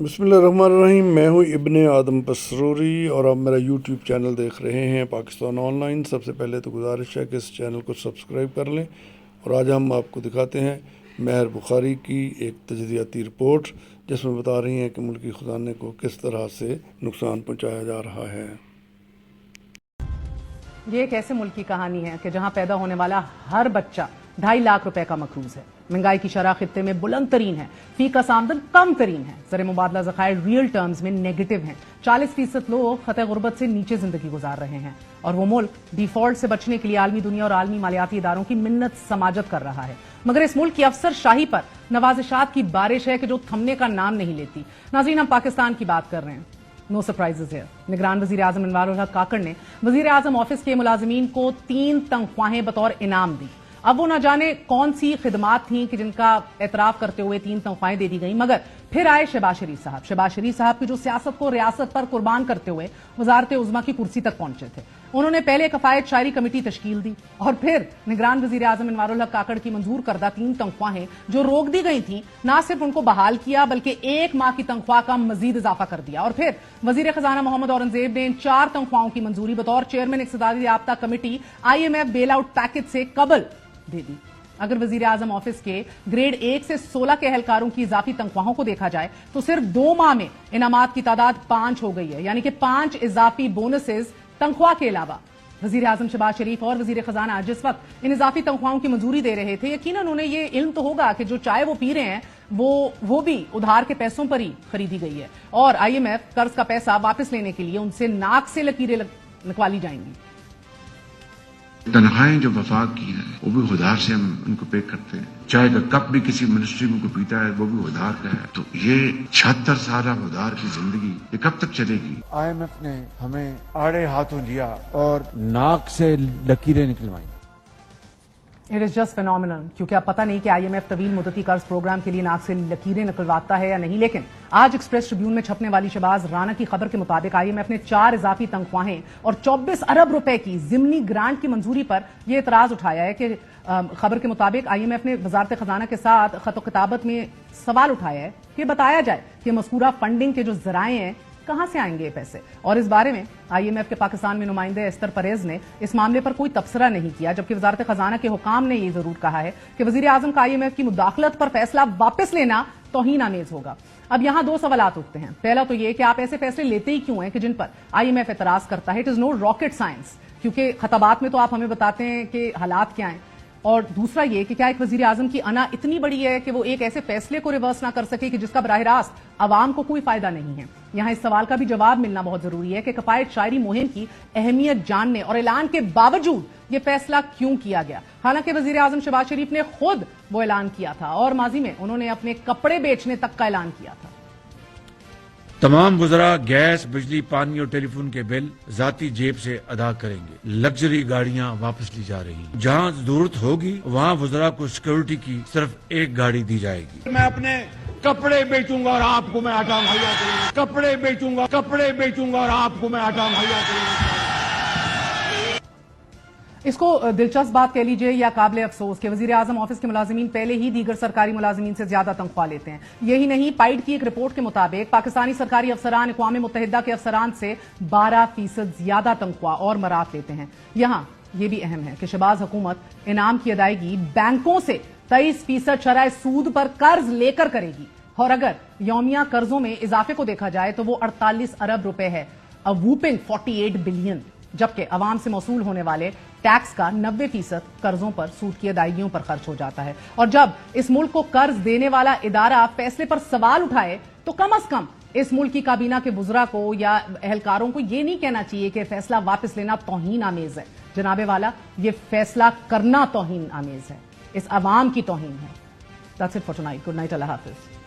بسم اللہ الرحمن الرحیم. میں ہوں ابن آدم پسروری اور آپ میرا یوٹیوب چینل دیکھ رہے ہیں پاکستان آن لائن. سب سے پہلے تو گزارش ہے کہ اس چینل کو سبسکرائب کر لیں. اور آج ہم آپ کو دکھاتے ہیں مہر بخاری کی ایک تجزیاتی رپورٹ جس میں بتا رہی ہیں کہ ملکی خزانے کو کس طرح سے نقصان پہنچایا جا رہا ہے. یہ ایک ایسے ملک کی کہانی ہے کہ جہاں پیدا ہونے والا ہر بچہ 2.5 لاکھ روپے کا مقروض ہے. مہنگائی کی شرح خطے میں بلند ترین ہے. فی کس آمدن کم ترین ہے. زر مبادلہ ذخائر ریئل ٹرمز میں نیگیٹو ہیں. 40% لوگ خطۂ غربت سے نیچے زندگی گزار رہے ہیں اور وہ ملک ڈیفالٹ سے بچنے کے لیے عالمی دنیا اور عالمی مالیاتی اداروں کی منت سماجت کر رہا ہے. مگر اس ملک کی افسر شاہی پر نوازشات کی بارش ہے کہ جو تھمنے کا نام نہیں لیتی. ناظرین، ہم پاکستان کی بات کر رہے ہیں. نو سرپرائزز ہے. نگران وزیر اعظم انوار الحق کاکڑ نے وزیر اعظم آفس کے ملازمین کو 3 تنخواہیں بطور انعام دی. اب وہ نہ جانے کون سی خدمات تھیں کہ جن کا اعتراف کرتے ہوئے 3 تنخواہیں دے دی گئیں. مگر پھر آئے شہباز شریف صاحب کی جو سیاست کو ریاست پر قربان کرتے ہوئے وزارت عظمیٰ کی کرسی تک پہنچے تھے. انہوں نے پہلے کفایت شاعری کمیٹی تشکیل دی اور پھر نگران وزیر اعظم انوار الحق کاکڑ کی منظور کردہ 3 تنخواہیں جو روک دی گئی تھیں نہ صرف ان کو بحال کیا بلکہ 1 ماہ کی تنخواہ کا مزید اضافہ کر دیا. اور پھر وزیر خزانہ محمد اورنگزیب نے ان 4 تنخواہوں کی منظوری بطور چیئرمین اقتدار یافتہ کمیٹی IMF بیل آؤٹ پیکج سے قبل دے دی. اگر وزیر اعظم آفس کے گریڈ 1 سے 16 کے اہلکاروں کی اضافی تنخواہوں کو دیکھا جائے تو صرف 2 ماہ میں انعامات کی تعداد 5 ہو گئی ہے، یعنی کہ 5 اضافی بونسز تنخواہ کے علاوہ. وزیر اعظم شہباز شریف اور وزیر خزانہ جس وقت ان اضافی تنخواہوں کی منظوری دے رہے تھے یقیناً انہیں یہ علم تو ہوگا کہ جو چائے وہ پی رہے ہیں وہ بھی ادھار کے پیسوں پر ہی خریدی گئی ہے اور IMF قرض کا پیسہ واپس لینے کے لیے ان سے ناک سے لکیریں نکوالی جائیں گی. تنخواہیں جو وفاق کی ہیں وہ بھی ادھار سے ہم ان کو پے کرتے ہیں. چائے کا کپ بھی کسی منسٹری میں کوئی پیتا ہے وہ بھی ادھار کا ہے. تو یہ 76 سالہ ادھار کی زندگی یہ کب تک چلے گی؟ IMF نے ہمیں آڑے ہاتھوں لیا اور ناک سے لکیریں نکلوائیں. اٹ از جسٹ فینومینل، کیونکہ اب پتہ نہیں کہ IMF طویل مدتی قرض پروگرام کے لیے ناک سے لکیریں نکلواتا ہے یا نہیں. لیکن آج ایکسپریس ٹریبیون میں چھپنے والی شہباز رانا کی خبر کے مطابق IMF نے 4 اضافی تنخواہیں اور 24 ارب روپے کی ضمنی گرانٹ کی منظوری پر یہ اعتراض اٹھایا ہے کہ خبر کے مطابق IMF نے وزارت خزانہ کے ساتھ خط و کتابت میں سوال اٹھایا ہے کہ بتایا جائے کہ مذکورہ فنڈنگ کے جو ذرائع ہیں کہاں سے آئیں گے یہ پیسے. اور اس بارے میں IMF کے پاکستان میں نمائندے استر پریز نے اس معاملے پر کوئی تبصرہ نہیں کیا، جبکہ وزارت خزانہ کے حکام نے یہ ضرور کہا ہے کہ وزیر اعظم کا IMF کی مداخلت پر فیصلہ واپس لینا توہین آمیز ہوگا. اب یہاں 2 سوالات اٹھتے ہیں. پہلا تو یہ کہ آپ ایسے فیصلے لیتے ہی کیوں ہیں کہ جن پر IMF اعتراض کرتا ہے. It is no rocket science, کیونکہ خطابات میں تو آپ ہمیں بتاتے ہیں کہ حالات کیا ہیں. اور دوسرا یہ کہ کیا ایک وزیر اعظم کی انا اتنی بڑی ہے کہ وہ ایک ایسے فیصلے کو ریورس نہ کر سکے کہ جس کا براہ راست عوام کو کوئی فائدہ نہیں ہے. یہاں اس سوال کا بھی جواب ملنا بہت ضروری ہے کہ کفایت شاعری مہم کی اہمیت جاننے اور اعلان کے باوجود یہ فیصلہ کیوں کیا گیا. حالانکہ وزیر اعظم شہباز شریف نے خود وہ اعلان کیا تھا اور ماضی میں انہوں نے اپنے کپڑے بیچنے تک کا اعلان کیا تھا. تمام وزراء گیس، بجلی، پانی اور ٹیلی فون کے بل ذاتی جیب سے ادا کریں گے. لگژری گاڑیاں واپس لی جا رہی ہیں. جہاں ضرورت ہوگی وہاں وزراء کو سیکورٹی کی صرف 1 گاڑی دی جائے گی. میں اپنے کپڑے بیچوں گا اور آپ کو میں آٹا مہیا کروں گا. کپڑے بیچوں گا اور آپ کو میں آٹا مہیا کروں گا. اس کو دلچسپ بات کہہ لیجئے یا قابل افسوس کہ وزیر اعظم آفس کے ملازمین پہلے ہی دیگر سرکاری ملازمین سے زیادہ تنخواہ لیتے ہیں. یہی نہیں، پائیڈ کی ایک رپورٹ کے مطابق پاکستانی سرکاری افسران اقوام متحدہ کے افسران سے 12% زیادہ تنخواہ اور مراد لیتے ہیں. یہاں یہ بھی اہم ہے کہ شہباز حکومت انعام کی ادائیگی بینکوں سے 23% شرح سود پر قرض لے کر کرے گی اور اگر یومیہ قرضوں میں اضافے کو دیکھا جائے تو وہ 48 ارب روپے ہے، a whopping 48 بلین. جبکہ عوام سے موصول ہونے والے ٹیکس کا 90% قرضوں پر سود کی ادائیگیوں پر خرچ ہو جاتا ہے. اور جب اس ملک کو قرض دینے والا ادارہ فیصلے پر سوال اٹھائے تو کم از کم اس ملک کی کابینہ کے وزراء کو یا اہلکاروں کو یہ نہیں کہنا چاہیے کہ فیصلہ واپس لینا توہین آمیز ہے. جناب والا، یہ فیصلہ کرنا توہین آمیز ہے، اس عوام کی توہین ہے. That's it for tonight. Good night. اللہ حافظ.